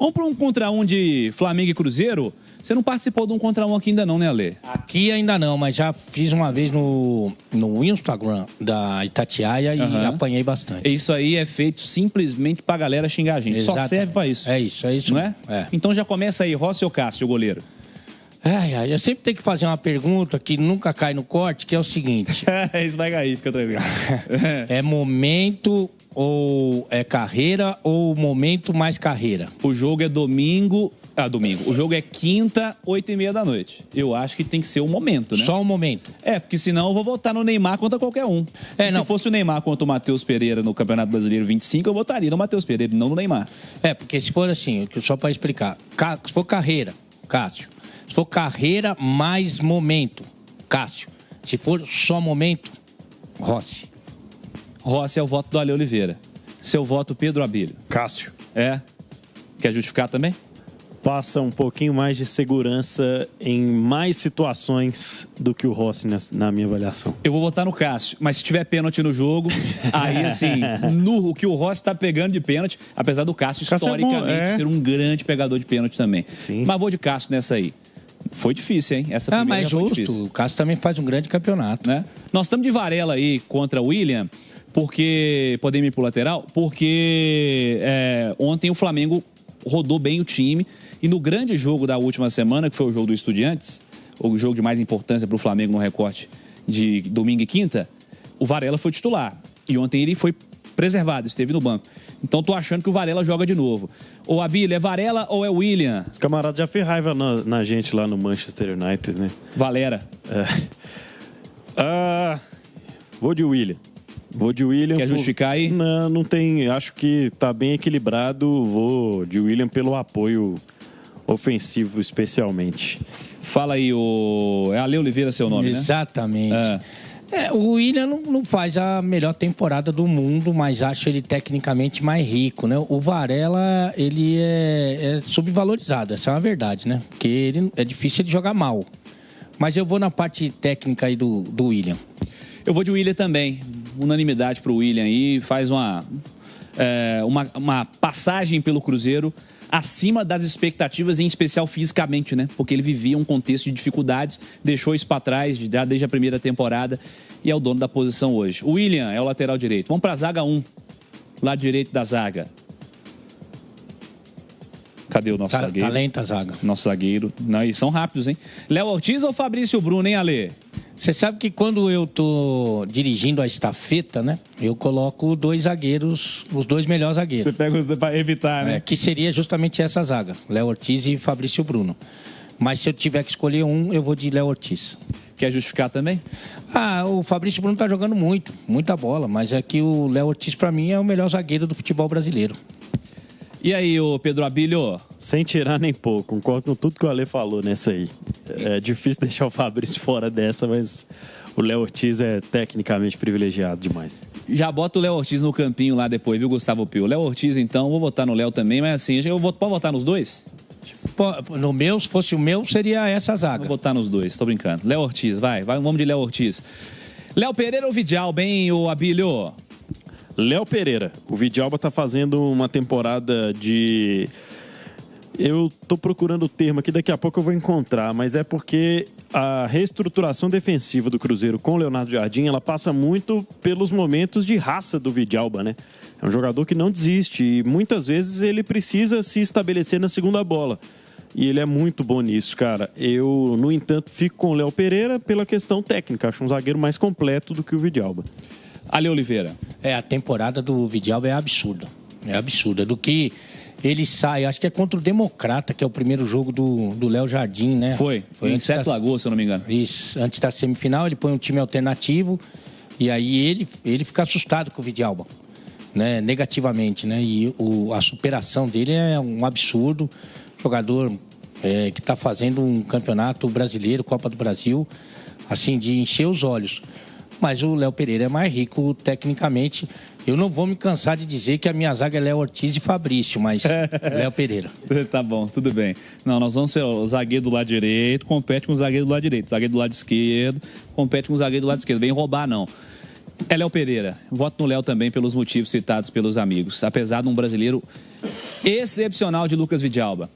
Vamos para um contra um de Flamengo e Cruzeiro? Você não participou de um contra um aqui ainda não, né, Ale? Aqui ainda não, mas já fiz uma vez no Instagram da Itatiaia e apanhei bastante. Isso aí é feito simplesmente pra galera xingar a gente. Exatamente. Só serve pra isso. É isso. Não é? Então já começa aí, Rossi ou Cássio, o goleiro? Eu sempre tenho que fazer uma pergunta que nunca cai no corte, que é o seguinte. Isso vai cair, fica tranquilo. É momento ou é carreira ou momento mais carreira? O jogo é domingo. O jogo é quinta, 8h30 da noite. Eu acho que tem que ser o momento, né? Só o momento. Porque senão eu vou votar no Neymar contra qualquer um. Se fosse o Neymar contra o Matheus Pereira no Campeonato Brasileiro 25, eu votaria no Matheus Pereira e não no Neymar. Porque se for assim, só para explicar, se for carreira, Cássio. Se for carreira mais momento, Cássio. Se for só momento, Rossi. Rossi é o voto do Ale Oliveira. Seu voto, Pedro Abílio. Cássio. Quer justificar também? Passa um pouquinho mais de segurança em mais situações do que o Rossi na minha avaliação. Eu vou votar no Cássio, mas se tiver pênalti no jogo, aí assim, o que o Rossi tá pegando de pênalti, apesar do Cássio historicamente ser um grande pegador de pênalti também. Sim. Mas vou de Cássio nessa aí. Foi difícil, hein? Essa primeira mas foi justo, difícil. O Cássio também faz um grande campeonato. Né? Nós estamos de Varela aí contra o William, porque podemos ir pro lateral, porque ontem o Flamengo rodou bem o time. E no grande jogo da última semana, que foi o jogo do Estudiantes, o jogo de mais importância para o Flamengo no recorte de domingo e quinta, o Varela foi titular. E ontem ele foi preservado, esteve no banco. Então tô achando que o Varela joga de novo. Ô Abílio, é Varela ou é William? Os camaradas já fez raiva na gente lá no Manchester United, né? Valera. Vou de William. Quer justificar aí? Não tem. Acho que tá bem equilibrado. Vou de William pelo apoio ofensivo, especialmente. Fala aí, é Ale Oliveira seu nome, Exatamente. né? O William não faz a melhor temporada do mundo, mas acho ele tecnicamente mais rico, né? O Varela, ele é subvalorizado, essa é uma verdade, né? Porque ele, é difícil ele jogar mal. Mas eu vou na parte técnica aí do William. Eu vou de William também. Unanimidade pro William aí. Faz uma passagem pelo Cruzeiro acima das expectativas, em especial fisicamente, né? Porque ele vivia um contexto de dificuldades, deixou isso para trás já desde a primeira temporada e é o dono da posição hoje. O William é o lateral direito. Vamos para a zaga 1, lado direito da zaga. Cadê o nosso zagueiro? Talento a zaga. Nosso zagueiro. Não, eles são rápidos, hein? Léo Ortiz ou Fabrício Bruno, hein, Ale? Você sabe que quando eu tô dirigindo a estafeta, né? Eu coloco dois zagueiros, os dois melhores zagueiros. Você pega os dois para evitar, né? Que seria justamente essa zaga, Léo Ortiz e Fabrício Bruno. Mas se eu tiver que escolher um, eu vou de Léo Ortiz. Quer justificar também? O Fabrício Bruno tá jogando muita bola, mas é que o Léo Ortiz, para mim, é o melhor zagueiro do futebol brasileiro. E aí, ô Pedro Abílio? Sem tirar nem pouco, concordo com tudo que o Ale falou nessa aí. É difícil deixar o Fabrício fora dessa, mas o Léo Ortiz é tecnicamente privilegiado demais. Já bota o Léo Ortiz no campinho lá depois, viu, Gustavo Pio? Léo Ortiz, então, vou votar no Léo também, mas assim, pode votar nos dois? No meu, se fosse o meu, seria essa zaga. Vou votar nos dois, tô brincando. Léo Ortiz, vai, vamos de Léo Ortiz. Léo Pereira ou Vidal, bem, ô Abílio? Léo Pereira. O Vidalba tá fazendo uma temporada de... Eu tô procurando o termo aqui, daqui a pouco eu vou encontrar, mas é porque a reestruturação defensiva do Cruzeiro com o Leonardo Jardim, ela passa muito pelos momentos de raça do Vidalba, né? É um jogador que não desiste e muitas vezes ele precisa se estabelecer na segunda bola. E ele é muito bom nisso, cara. Eu, no entanto, fico com o Léo Pereira pela questão técnica. Acho um zagueiro mais completo do que o Vidalba. Ale Oliveira. A temporada do Vidalba é absurda. É absurda. Do que ele sai, acho que é contra o Democrata, que é o primeiro jogo do Léo Jardim, né? Foi em Sete Lagoas, se eu não me engano. Isso, antes da semifinal, ele põe um time alternativo e aí ele fica assustado com o Vidalba, né? Negativamente, né? E a superação dele é um absurdo. Jogador que está fazendo um campeonato brasileiro, Copa do Brasil, assim, de encher os olhos. Mas o Léo Pereira é mais rico tecnicamente. Eu não vou me cansar de dizer que a minha zaga é Léo Ortiz e Fabrício, mas Léo Pereira. Tá bom, tudo bem. Não, nós vamos ser o zagueiro do lado direito, compete com o zagueiro do lado direito. O zagueiro do lado esquerdo, compete com o zagueiro do lado esquerdo. Vem roubar, não. É Léo Pereira. Voto no Léo também pelos motivos citados pelos amigos. Apesar de um brasileiro excepcional de Lucas Vidalba.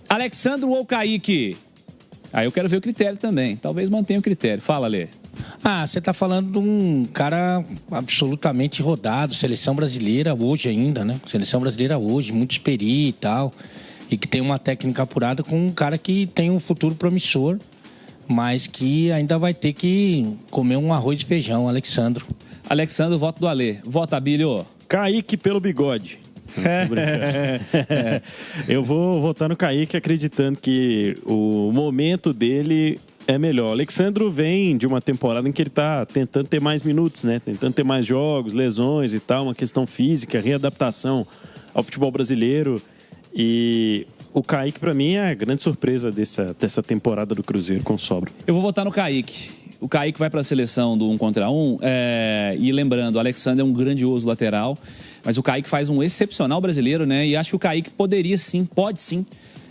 Alexandro ou Kaique? Aí eu quero ver o critério também. Talvez mantenha o critério. Fala, Lê. Você tá falando de um cara absolutamente rodado, seleção brasileira hoje ainda, né? Seleção brasileira hoje, muito experiente e tal. E que tem uma técnica apurada com um cara que tem um futuro promissor, mas que ainda vai ter que comer um arroz e feijão, Alexandro. Alexandro, voto do Alê. Vota, Abílio. Kaique pelo bigode. Eu vou votar no Kaique acreditando que o momento dele é melhor. O Alexandro vem de uma temporada em que ele está tentando ter mais minutos, né? Tentando ter mais jogos, lesões e tal, uma questão física, readaptação ao futebol brasileiro. E o Kaique, para mim, é a grande surpresa dessa temporada do Cruzeiro com sobra. Eu vou votar no Kaique. O Kaique vai para a seleção do 1 contra 1. E lembrando, o Alexandre é um grandioso lateral, mas o Kaique faz um excepcional brasileiro, né? E acho que o Kaique poderia sim, pode sim,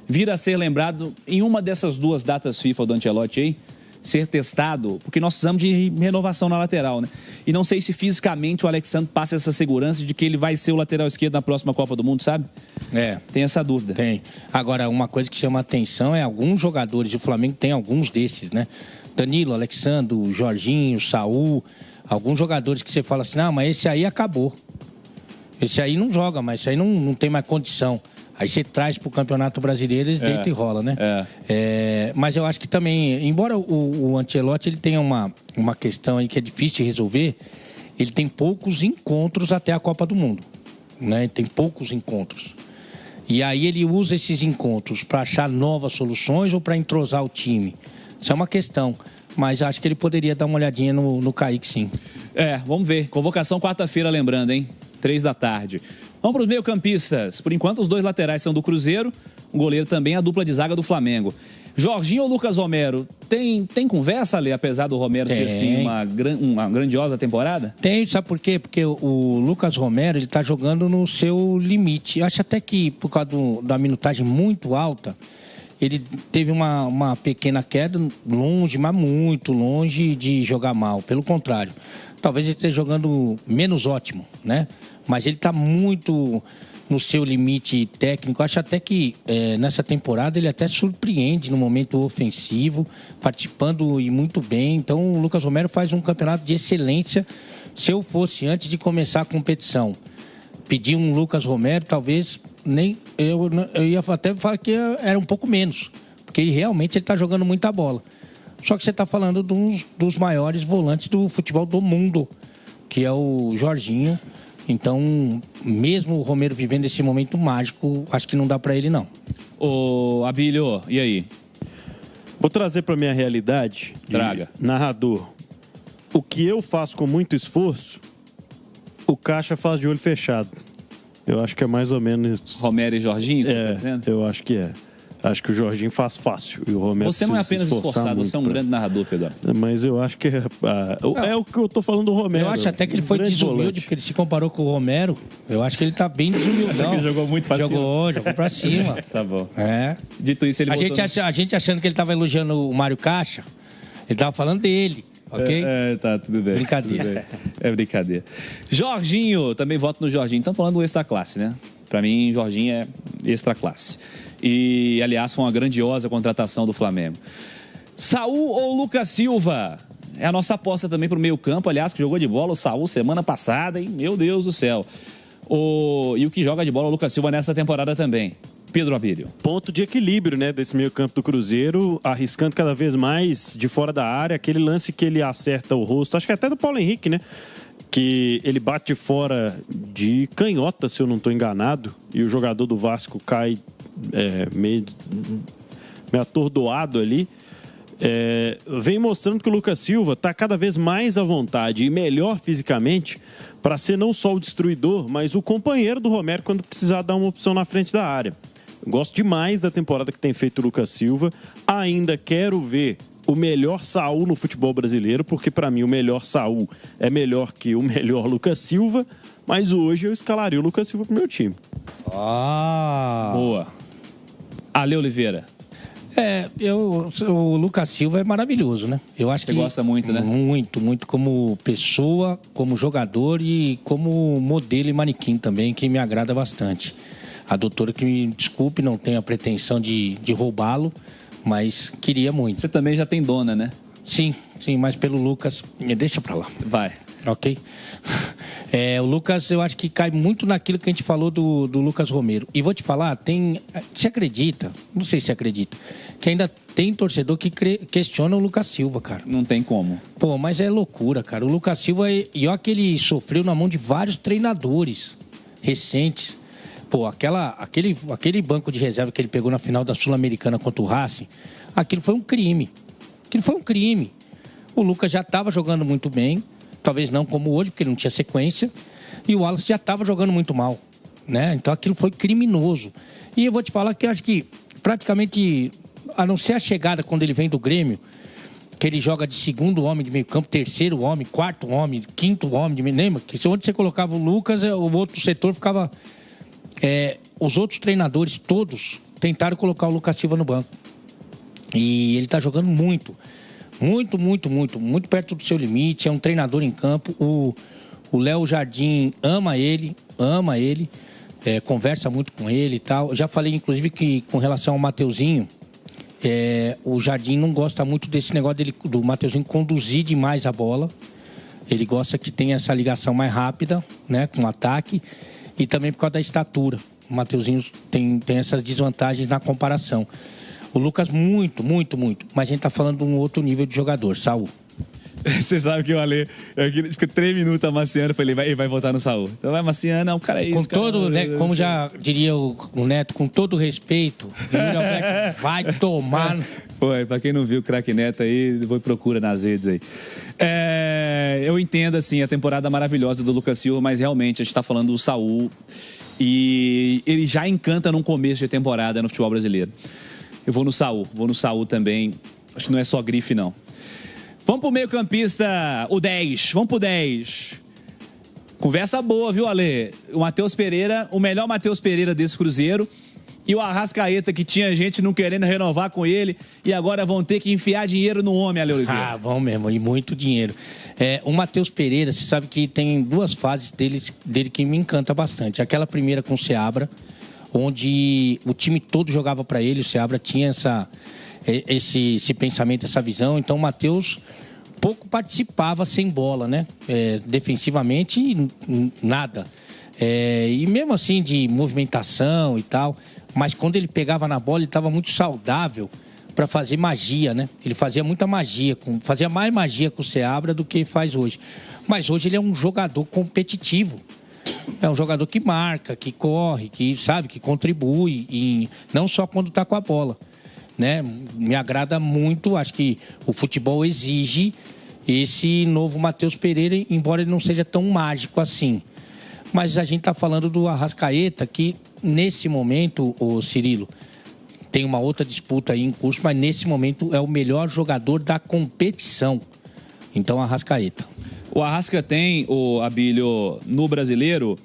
vir a ser lembrado em uma dessas 2 datas FIFA do Ancelotti aí, ser testado, porque nós precisamos de renovação na lateral, né? E não sei se fisicamente o Alexandre passa essa segurança de que ele vai ser o lateral esquerdo na próxima Copa do Mundo, sabe? Tem essa dúvida. Tem. Agora, uma coisa que chama atenção é alguns jogadores, e o Flamengo tem alguns desses, né? Danilo, Alexandre, Jorginho, Saul, alguns jogadores que você fala assim, não, mas esse aí acabou. Esse aí não joga, mas esse aí não tem mais condição. Aí você traz para o Campeonato Brasileiro, eles deitam e rola, né? Mas eu acho que também, embora o Ancelotti ele tenha uma questão aí que é difícil de resolver, ele tem poucos encontros até a Copa do Mundo, né? Ele tem poucos encontros. E aí ele usa esses encontros para achar novas soluções ou para entrosar o time. Isso é uma questão. Mas acho que ele poderia dar uma olhadinha no Kaique, sim. Vamos ver. Convocação quarta-feira, lembrando, hein? 3 da tarde. Vamos para os meio-campistas. Por enquanto, os 2 laterais são do Cruzeiro. O goleiro também, a dupla de zaga do Flamengo. Jorginho ou Lucas Romero? Tem conversa, Lê, apesar do Romero ser, sim, uma grandiosa temporada? Tem, sabe por quê? Porque o Lucas Romero, ele tá jogando no seu limite. Eu acho até que, por causa da minutagem muito alta, ele teve uma pequena queda, longe, mas muito longe de jogar mal. Pelo contrário, talvez ele esteja jogando menos ótimo, né? Mas ele está muito no seu limite técnico. Acho até que nessa temporada ele até surpreende no momento ofensivo, participando e muito bem. Então o Lucas Romero faz um campeonato de excelência. Se eu fosse, antes de começar a competição, pedir um Lucas Romero, talvez nem eu ia até falar que era um pouco menos, porque ele está jogando muita bola. Só que você está falando dos maiores volantes do futebol do mundo, que é o Jorginho. Então, mesmo o Romero vivendo esse momento mágico, acho que não dá para ele, não. Ô, Abílio, e aí? Vou trazer para minha realidade de narrador. O que eu faço com muito esforço, o Caixa faz de olho fechado. Eu acho que é mais ou menos... Romero e Jorginho, que você está dizendo? Eu acho que é. Acho que o Jorginho faz fácil e o Romero Você não é apenas esforçado, você é um grande narrador, Pedro. Mas eu acho que é o que eu tô falando do Romero. Eu acho até que ele foi desumilde, porque ele se comparou com o Romero. Eu acho que ele tá bem desumilde. Acho que ele jogou muito pra cima. Jogou pra cima. Tá bom. Dito isso, ele a gente achando que ele tava elogiando o Mário Caixa, ele tava falando dele. Ok? Tá, tudo bem. Brincadeira. Tudo bem. É brincadeira. Jorginho, também voto no Jorginho. Estamos falando do extra classe, né? Pra mim, Jorginho é extra classe. E, aliás, foi uma grandiosa contratação do Flamengo. Saul ou Lucas Silva? É a nossa aposta também pro meio campo. Aliás, que jogou de bola o Saul semana passada, hein? Meu Deus do céu. E o que joga de bola o Lucas Silva nessa temporada também. Pedro Abílio. Ponto de equilíbrio, né, desse meio campo do Cruzeiro, arriscando cada vez mais de fora da área, aquele lance que ele acerta o rosto, acho que até do Paulo Henrique, né, que ele bate de fora de canhota, se eu não estou enganado, e o jogador do Vasco cai meio atordoado ali. Vem mostrando que o Lucas Silva está cada vez mais à vontade e melhor fisicamente para ser não só o destruidor, mas o companheiro do Romero quando precisar dar uma opção na frente da área. Gosto demais da temporada que tem feito o Lucas Silva. Ainda quero ver o melhor Saul no futebol brasileiro, porque para mim o melhor Saul é melhor que o melhor Lucas Silva, mas hoje eu escalaria o Lucas Silva pro meu time. Boa. Ale Oliveira. O Lucas Silva é maravilhoso, né? Eu acho Você gosta muito, né? Muito, muito como pessoa, como jogador e como modelo e manequim também, que me agrada bastante. A doutora, que me desculpe, não tenho a pretensão de roubá-lo, mas queria muito. Você também já tem dona, né? Sim, mas pelo Lucas... Deixa pra lá. Vai. Ok? O Lucas, eu acho que cai muito naquilo que a gente falou do Lucas Romero. E vou te falar, você acredita, não sei se acredita, que ainda tem torcedor que questiona o Lucas Silva, cara. Não tem como. Pô, mas é loucura, cara. O Lucas Silva, e olha que ele sofreu na mão de vários treinadores recentes. Pô, aquele banco de reserva que ele pegou na final da Sul-Americana contra o Racing, aquilo foi um crime. O Lucas já estava jogando muito bem, talvez não como hoje, porque ele não tinha sequência, e o Wallace já estava jogando muito mal, né? Então aquilo foi criminoso. E eu vou te falar que eu acho que praticamente, a não ser a chegada quando ele vem do Grêmio, que ele joga de segundo homem de meio campo, terceiro homem, quarto homem, quinto homem, lembra? Que onde você colocava o Lucas, o outro setor ficava... os outros treinadores todos tentaram colocar o Lucas Silva no banco. E ele está jogando muito perto do seu limite. É um treinador em campo. O Léo Jardim ama ele, conversa muito com ele e tal. Eu já falei, inclusive, que com relação ao Mateuzinho, o Jardim não gosta muito desse negócio do Mateuzinho conduzir demais a bola. Ele gosta que tenha essa ligação mais rápida, né, com o ataque, e também por causa da estatura. O Mateuzinho tem essas desvantagens na comparação. O Lucas, muito. Mas a gente tá falando de um outro nível de jogador, Saul. Você sabe que eu falei, fico 3 minutos amaciando, falei, ele vai voltar no Saul. Então vai amaciando, o cara é isso. Com todo, né, como já diria o Neto, com todo respeito, vai tomar. Pô, pra quem não viu o craque Neto aí, depois procura nas redes aí. Eu entendo, assim, a temporada maravilhosa do Lucas Silva, mas realmente a gente tá falando do Saul e ele já encanta num começo de temporada no futebol brasileiro. Eu vou no Saul também. Acho que não é só grife, não. Vamos pro meio-campista, o 10. Vamos pro 10. Conversa boa, viu, Ale? O Matheus Pereira, o melhor Matheus Pereira desse Cruzeiro. E o Arrascaeta, que tinha gente não querendo renovar com ele. E agora vão ter que enfiar dinheiro no homem, Ale Oliveira. Vão mesmo, e muito dinheiro. O Matheus Pereira, você sabe que tem 2 fases dele que me encanta bastante. Aquela primeira com o Seabra, onde o time todo jogava para ele. O Seabra tinha esse pensamento, essa visão. Então o Matheus pouco participava sem bola, né? Defensivamente, nada. E mesmo assim de movimentação e tal. Mas quando ele pegava na bola, ele estava muito saudável para fazer magia, né? Ele fazia muita magia, fazia mais magia com o Seabra do que faz hoje. Mas hoje ele é um jogador competitivo. É um jogador que marca, que corre, que sabe, que contribui, e não só quando está com a bola, né? Me agrada muito, acho que o futebol exige esse novo Matheus Pereira, embora ele não seja tão mágico assim. Mas a gente está falando do Arrascaeta, que nesse momento, o Cirilo, tem uma outra disputa aí em curso, mas nesse momento é o melhor jogador da competição. Então, Arrascaeta. O Arrasca tem, o Abílio, no Brasileiro,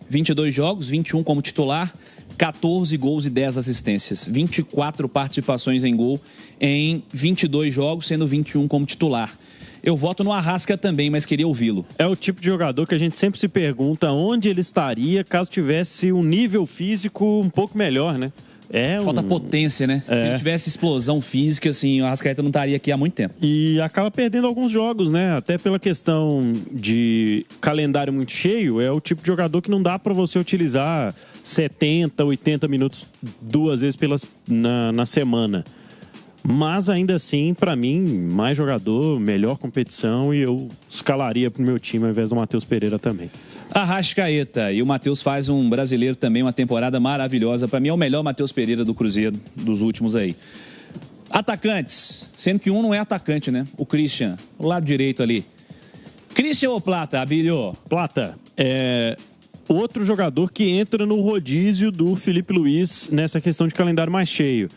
22 jogos, 21 como titular, 14 gols e 10 assistências. 24 participações em gol em 22 jogos, sendo 21 como titular. Eu voto no Arrasca também, mas queria ouvi-lo. É o tipo de jogador que a gente sempre se pergunta onde ele estaria caso tivesse um nível físico um pouco melhor, né? Falta potência, né? Se ele tivesse explosão física, assim, o Arrascaeta não estaria aqui há muito tempo. E acaba perdendo alguns jogos, né? Até pela questão de calendário muito cheio, é o tipo de jogador que não dá pra você utilizar 70, 80 minutos 2 vezes na semana. Mas ainda assim, pra mim, mais jogador, melhor competição, e eu escalaria pro meu time ao invés do Matheus Pereira também. Arrascaeta, e o Matheus faz um brasileiro também, uma temporada maravilhosa. Pra mim é o melhor Matheus Pereira do Cruzeiro, dos últimos aí. Atacantes, sendo que um não é atacante, né? O Christian, o lado direito ali. Christian ou Plata, Abílio? Plata, outro jogador que entra no rodízio do Felipe Luiz nessa questão de calendário mais cheio.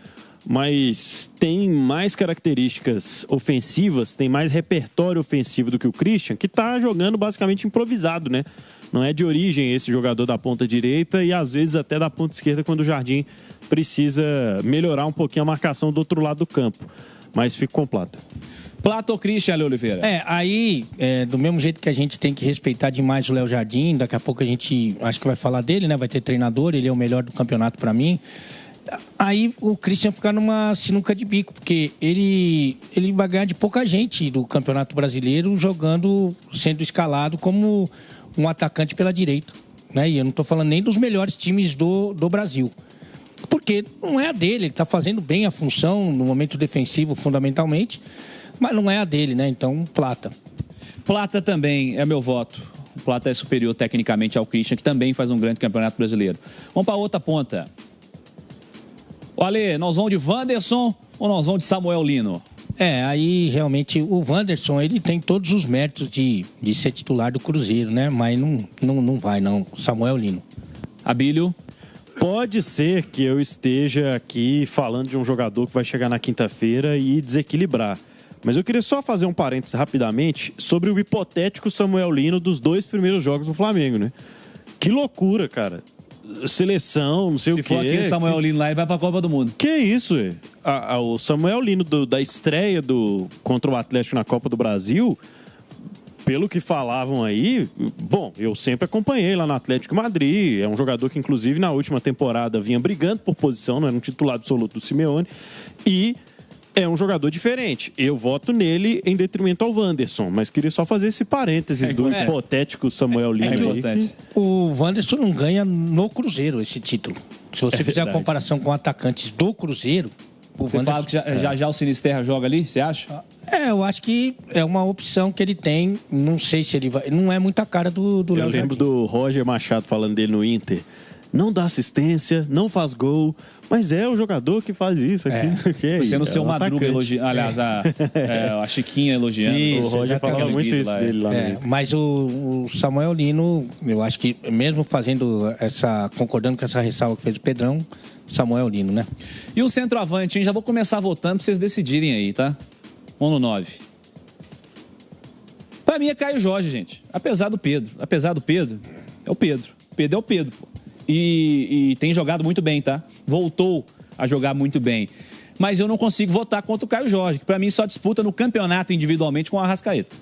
Mas tem mais características ofensivas, tem mais repertório ofensivo do que o Christian, que tá jogando basicamente improvisado, né? Não é de origem esse jogador da ponta direita e às vezes até da ponta esquerda quando o Jardim precisa melhorar um pouquinho a marcação do outro lado do campo. Mas fica com Plata. Plata ou Christian, Ale Oliveira? Do mesmo jeito que a gente tem que respeitar demais o Léo Jardim, daqui a pouco a gente acho que vai falar dele, né? Vai ter treinador, ele é o melhor do campeonato para mim. Aí o Christian fica numa sinuca de bico, porque ele vai ganhar de pouca gente do Campeonato Brasileiro jogando, sendo escalado como um atacante pela direita, né? E eu não estou falando nem dos melhores times do Brasil. Porque não é a dele, ele está fazendo bem a função no momento defensivo, fundamentalmente, mas não é a dele, né? Então, Plata. Plata também é meu voto. O Plata é superior tecnicamente ao Christian, que também faz um grande campeonato brasileiro. Vamos para outra ponta. Ale, nós vamos de Wanderson ou nós vamos de Samuel Lino? Aí realmente o Wanderson, ele tem todos os méritos de ser titular do Cruzeiro, né? Mas não vai, não. Samuel Lino. Abílio? Pode ser que eu esteja aqui falando de um jogador que vai chegar na quinta-feira e desequilibrar. Mas eu queria só fazer um parênteses rapidamente sobre o hipotético Samuel Lino dos 2 primeiros jogos do Flamengo, né? Que loucura, cara. Seleção, não sei o quê. Se for aquele Samuel Lino lá, ele vai pra Copa do Mundo. Que isso, ué? O Samuel Lino da estreia contra o Atlético na Copa do Brasil, pelo que falavam aí, bom, eu sempre acompanhei lá no Atlético Madrid, é um jogador que inclusive na última temporada vinha brigando por posição, não era um titular absoluto do Simeone, e é um jogador diferente. Eu voto nele em detrimento ao Wanderson, mas queria só fazer esse parênteses do hipotético Samuel Lino. O Wanderson não ganha no Cruzeiro esse título. Se você fizer a comparação com atacantes do Cruzeiro, você Wanderson... fala que já o Sinisterra joga ali, você acha? Eu acho que é uma opção que ele tem. Não sei se ele vai... Não é muita cara do Léo Jardim. Eu lembro do Roger Machado falando dele no Inter. Não dá assistência, não faz gol, mas é o jogador que faz isso aqui. Você no seu Madruga elogiando, aliás, a Chiquinha elogiando. Isso, o Roger falava muito isso dele lá. Mas o Samuel Lino, eu acho que mesmo concordando com essa ressalva que fez o Pedrão, Samuel Lino, né? E o centroavante, hein? Já vou começar votando pra vocês decidirem aí, tá? Vamos no 9. Pra mim é Caio Jorge, gente. Apesar do Pedro, é o Pedro. Pedro é o Pedro, pô. E tem jogado muito bem, tá? Voltou a jogar muito bem. Mas eu não consigo votar contra o Caio Jorge, que pra mim só disputa no campeonato individualmente com o Arrascaeta.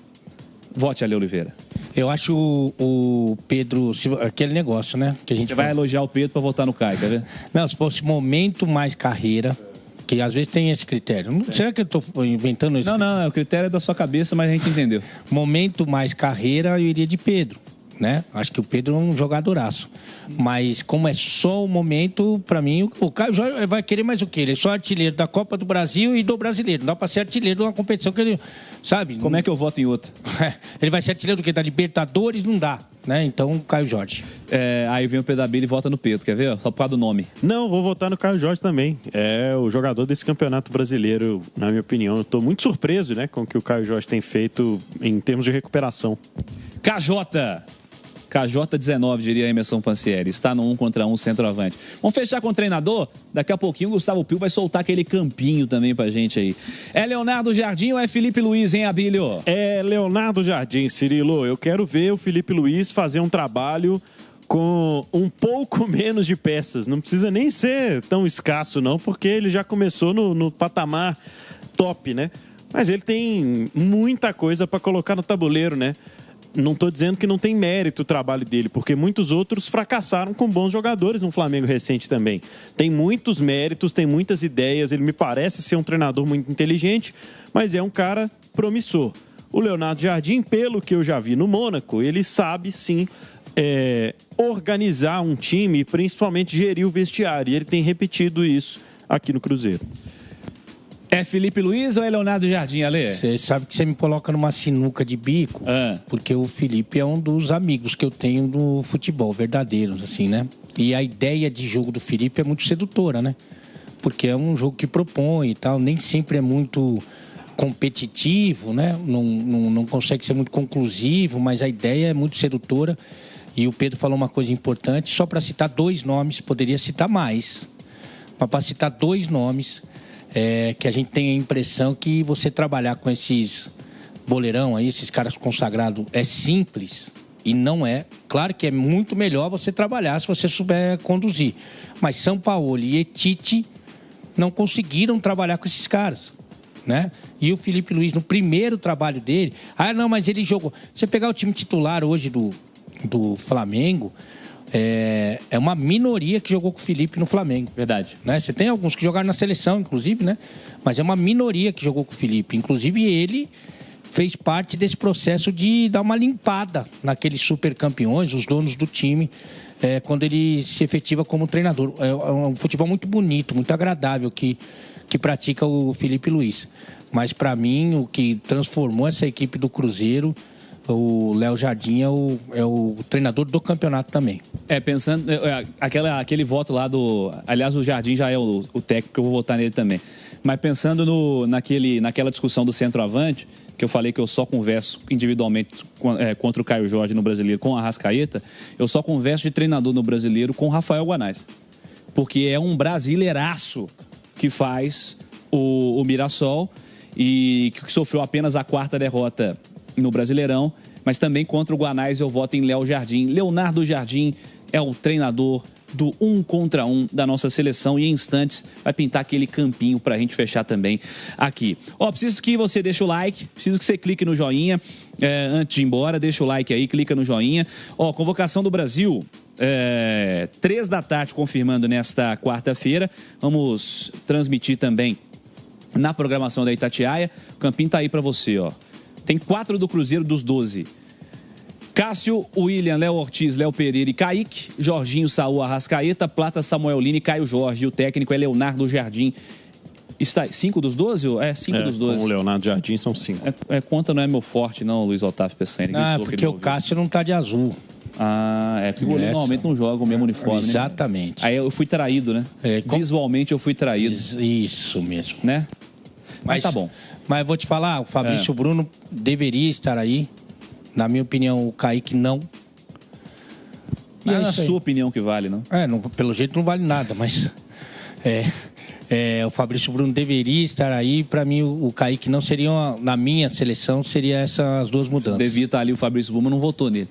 Vote, Ale Oliveira. Eu acho o Pedro... Aquele negócio, né? Que a gente vai elogiar o Pedro pra votar no Caio, quer ver? Não, se fosse momento mais carreira... Que às vezes tem esse critério. Será que eu estou inventando isso? Não, o critério é da sua cabeça, mas a gente entendeu. Momento mais carreira, eu iria de Pedro, né? Acho que o Pedro é um jogadoraço. Mas como é só o momento, para mim, o Caio Jorge vai querer mais o quê? Ele é só artilheiro da Copa do Brasil e do Brasileiro. Não dá para ser artilheiro de uma competição que ele... Sabe? Como é que eu voto em outra? Ele vai ser artilheiro do quê? Da Libertadores? Não dá. Né? Então, Caio Jorge. Aí vem o Pedro Abílio e vota no Pedro, quer ver? Só por causa do nome. Não, vou votar no Caio Jorge também. É o jogador desse campeonato brasileiro, na minha opinião. Eu tô muito surpreso, né, com o que o Caio Jorge tem feito em termos de recuperação. KJ19, diria Emerson Pansieri. Está no 1 contra 1 centroavante. Vamos fechar com o treinador? Daqui a pouquinho o Gustavo Pio vai soltar aquele campinho também pra gente aí. É Leonardo Jardim ou é Felipe Luiz, hein, Abílio? É Leonardo Jardim, Cirilo. Eu quero ver o Felipe Luiz fazer um trabalho com um pouco menos de peças. Não precisa nem ser tão escasso, não, porque ele já começou no patamar top, né? Mas ele tem muita coisa para colocar no tabuleiro, né? Não estou dizendo que não tem mérito o trabalho dele, porque muitos outros fracassaram com bons jogadores no Flamengo recente também. Tem muitos méritos, tem muitas ideias, ele me parece ser um treinador muito inteligente, mas é um cara promissor. O Leonardo Jardim, pelo que eu já vi no Mônaco, ele sabe sim organizar um time e principalmente gerir o vestiário, e ele tem repetido isso aqui no Cruzeiro. É Felipe Luiz ou é Leonardo Jardim, Ale? Você sabe que você me coloca numa sinuca de bico, porque o Felipe é um dos amigos que eu tenho do futebol, verdadeiros, assim, né? E a ideia de jogo do Felipe é muito sedutora, né? Porque é um jogo que propõe e tal, nem sempre é muito competitivo, né? Não consegue ser muito conclusivo, mas a ideia é muito sedutora. E o Pedro falou uma coisa importante, só para citar 2 nomes, poderia citar mais, mas para citar 2 nomes... que a gente tem a impressão que você trabalhar com esses boleirão aí, esses caras consagrados, é simples, E não é. Claro que é muito melhor você trabalhar se você souber conduzir. Mas São Paulo e Tite não conseguiram trabalhar com esses caras, né? E o Felipe Luiz, no primeiro trabalho dele... Ah, não, mas ele jogou... Você pegar o time titular hoje do Flamengo... É uma minoria que jogou com o Felipe no Flamengo. Verdade. Né? Você tem alguns que jogaram na seleção, inclusive, né? Mas é uma minoria que jogou com o Felipe. Inclusive, ele fez parte desse processo de dar uma limpada naqueles super campeões, os donos do time, quando ele se efetiva como treinador. É um futebol muito bonito, muito agradável que pratica o Felipe Luiz. Mas, para mim, o que transformou essa equipe do Cruzeiro... O Léo Jardim é o treinador do campeonato também. Pensando... Aquele voto lá do... Aliás, o Jardim já é o técnico, eu vou votar nele também. Mas pensando naquela discussão do centroavante, que eu falei que eu só converso individualmente contra o Caio Jorge no Brasileiro com a Arrascaeta, eu só converso de treinador no Brasileiro com o Rafael Guanais. Porque é um brasileiraço que faz o Mirassol e que sofreu apenas a 4ª derrota no Brasileirão, mas também contra o Guanais eu voto em Léo Jardim. Leonardo Jardim é o treinador do 1 contra 1 da nossa seleção e em instantes vai pintar aquele campinho pra gente fechar também aqui. Preciso que você deixe o like, preciso que você clique no joinha antes de ir embora, deixa o like aí, clica no joinha. Convocação do Brasil, 3 da tarde confirmando nesta quarta-feira. Vamos transmitir também na programação da Itatiaia. O campinho tá aí pra você, Tem 4 do Cruzeiro dos 12. Cássio, William, Léo Ortiz, Léo Pereira e Kaique. Jorginho, Saúl, Arrascaeta, Plata, Samuel Lino e Caio Jorge. E o técnico é Leonardo Jardim. Está 5 dos 12? 5 dos 12. Com o Leonardo Jardim são 5. Conta não é meu forte, não, Luiz Otávio Peçanha. Porque o Cássio não tá de azul. Porque o goleiro normalmente não joga o mesmo uniforme. Exatamente. Né? Aí eu fui traído, né? Visualmente eu fui traído. Isso mesmo. Né? Mas tá bom. Mas eu vou te falar, o Fabrício Bruno deveria estar aí. Na minha opinião, o Kaique não. Não é a sua opinião que vale, não? Pelo jeito não vale nada, mas... o Fabrício Bruno deveria estar aí. Para mim, o Kaique não seria... Na minha seleção, seria essas duas mudanças. Devia estar ali o Fabrício Bruno, não votou nele.